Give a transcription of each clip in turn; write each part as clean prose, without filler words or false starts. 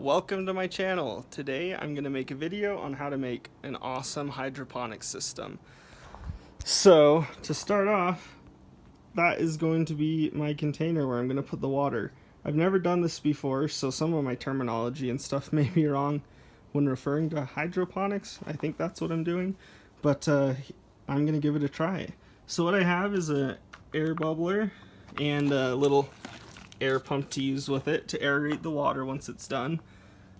Welcome to my channel. Today I'm going to make a video on how to make an awesome hydroponics system. So to start off, that is going to be my container where I'm going to put the water. I've never done this before, so some of my terminology and stuff may be wrong when referring to hydroponics. I think that's what I'm doing, but I'm going to give it a try. So what I have is a air bubbler and a little air pump to use with it to aerate the water once it's done.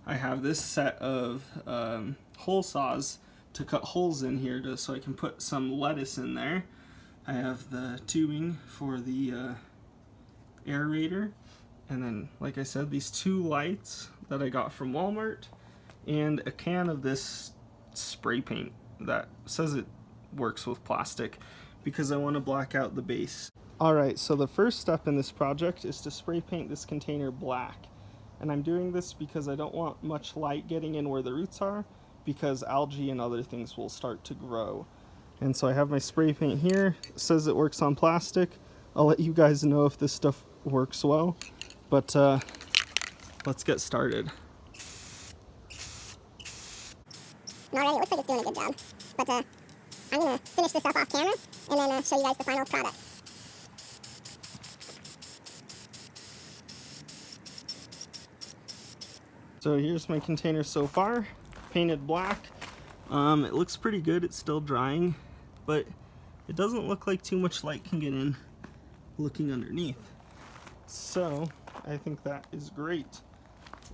I have this set of hole saws to cut holes in here so I can put some lettuce in there. I have the tubing for the aerator, and then, like I said, these two lights that I got from Walmart, and a can of this spray paint that says it works with plastic because I want to black out the base. Alright, so the first step in this project is to spray paint this container black. And I'm doing this because I don't want much light getting in where the roots are, because algae and other things will start to grow. And so I have my spray paint here. It says it works on plastic. I'll let you guys know if this stuff works well. But let's get started. Alright, it looks like it's doing a good job. But I'm going to finish this up off camera and then show you guys the final product. So here's my container so far, painted black. It looks pretty good. It's still drying, but it doesn't look like too much light can get in looking underneath. So I think that is great.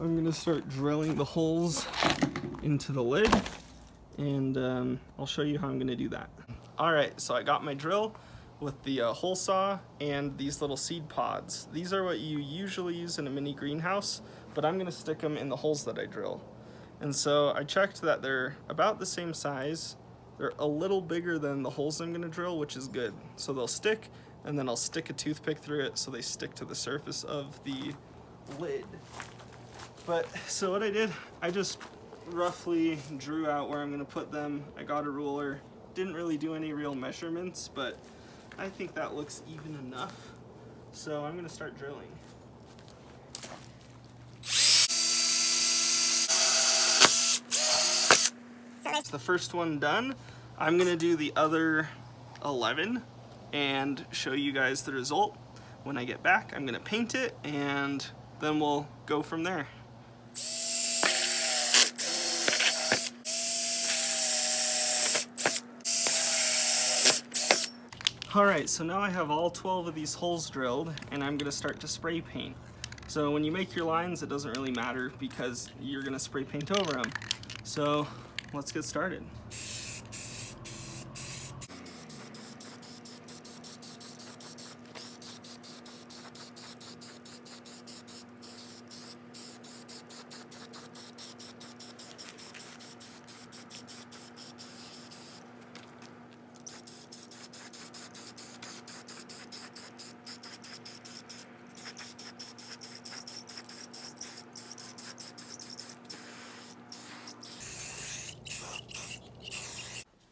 I'm gonna start drilling the holes into the lid, and I'll show you how I'm gonna do that. All right, so I got my drill with the hole saw and these little seed pods. These are what you usually use in a mini greenhouse, but I'm gonna stick them in the holes that I drill. And so I checked that they're about the same size. They're a little bigger than the holes I'm gonna drill, which is good. So they'll stick, and then I'll stick a toothpick through it so they stick to the surface of the lid. But so what I did, I just roughly drew out where I'm gonna put them. I got a ruler, didn't really do any real measurements, but I think that looks even enough. So I'm gonna start drilling. That's the first one done. I'm gonna do the other 11 and show you guys the result. When I get back, I'm gonna paint it, and then we'll go from there. Alright, so now I have all 12 of these holes drilled, and I'm gonna start to spray paint. So when you make your lines, it doesn't really matter because you're gonna spray paint over them. So let's get started.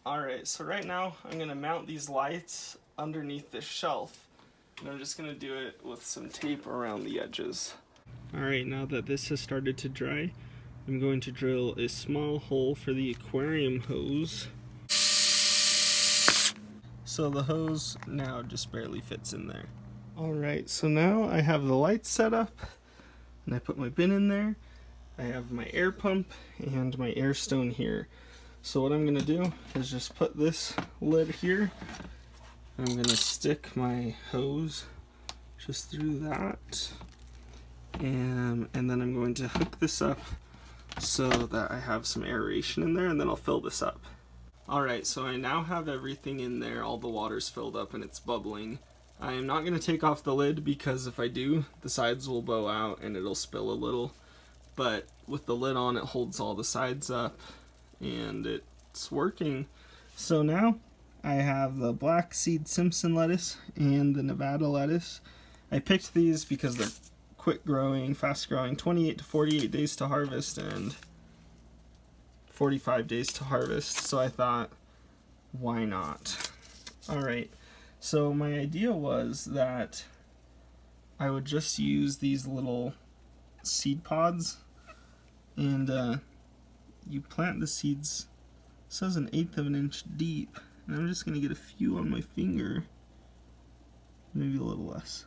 Alright, so right now I'm going to mount these lights underneath this shelf, and I'm just going to do it with some tape around the edges. Alright, now that this has started to dry, I'm going to drill a small hole for the aquarium hose. So the hose now just barely fits in there. Alright, so now I have the lights set up, and I put my bin in there. I have my air pump and my air stone here. So what I'm going to do is just put this lid here. I'm going to stick my hose just through that. And then I'm going to hook this up so that I have some aeration in there, and then I'll fill this up. Alright, so I now have everything in there. All the water's filled up and it's bubbling. I am not going to take off the lid because if I do, the sides will bow out and it'll spill a little. But with the lid on, it holds all the sides up, and it's working. So now I have the black seed Simpson lettuce and the Nevada lettuce. I picked these because they're quick growing, fast growing, 28 to 48 days to harvest and 45 days to harvest. So I thought, why not? Alright, so my idea was that I would just use these little seed pods And you plant the seeds, it says 1/8 of an inch deep, and I'm just going to get a few on my finger, maybe a little less,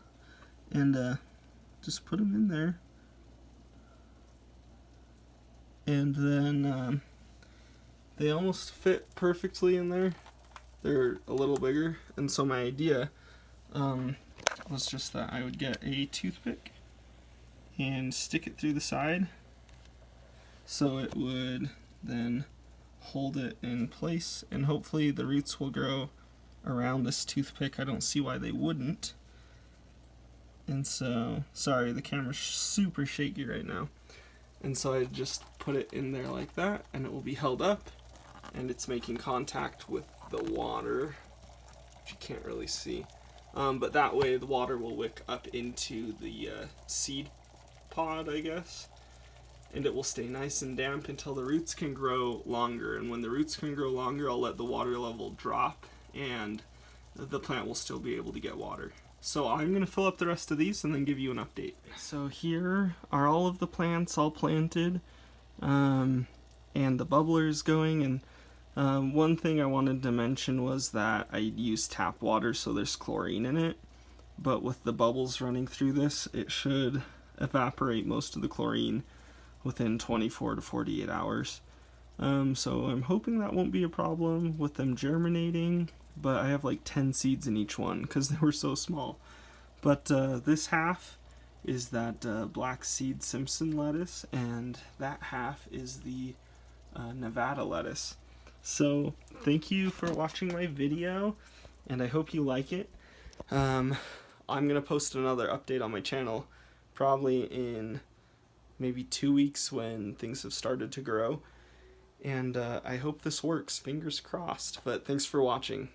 and just put them in there. And then they almost fit perfectly in there. They're a little bigger, and so my idea was just that I would get a toothpick and stick it through the side so it would then hold it in place, and hopefully the roots will grow around this toothpick. I don't see why they wouldn't. And so, sorry, the camera's super shaky right now. And so I just put it in there like that, and it will be held up, and it's making contact with the water, which you can't really see. But that way the water will wick up into the seed pod, I guess, and it will stay nice and damp until the roots can grow longer. And when the roots can grow longer, I'll let the water level drop, and the plant will still be able to get water. So I'm going to fill up the rest of these and then give you an update. So here are all of the plants all planted, and the bubbler's going. And one thing I wanted to mention was that I used tap water, so there's chlorine in it. But with the bubbles running through this, it should evaporate most of the chlorine within 24 to 48 hours. So I'm hoping that won't be a problem with them germinating. But I have like 10 seeds in each one because they were so small. But this half is that black seed Simpson lettuce, and that half is the Nevada lettuce. So thank you for watching my video, and I hope you like it. I'm going to post another update on my channel probably in maybe 2 weeks when things have started to grow. And I hope this works, fingers crossed. But thanks for watching.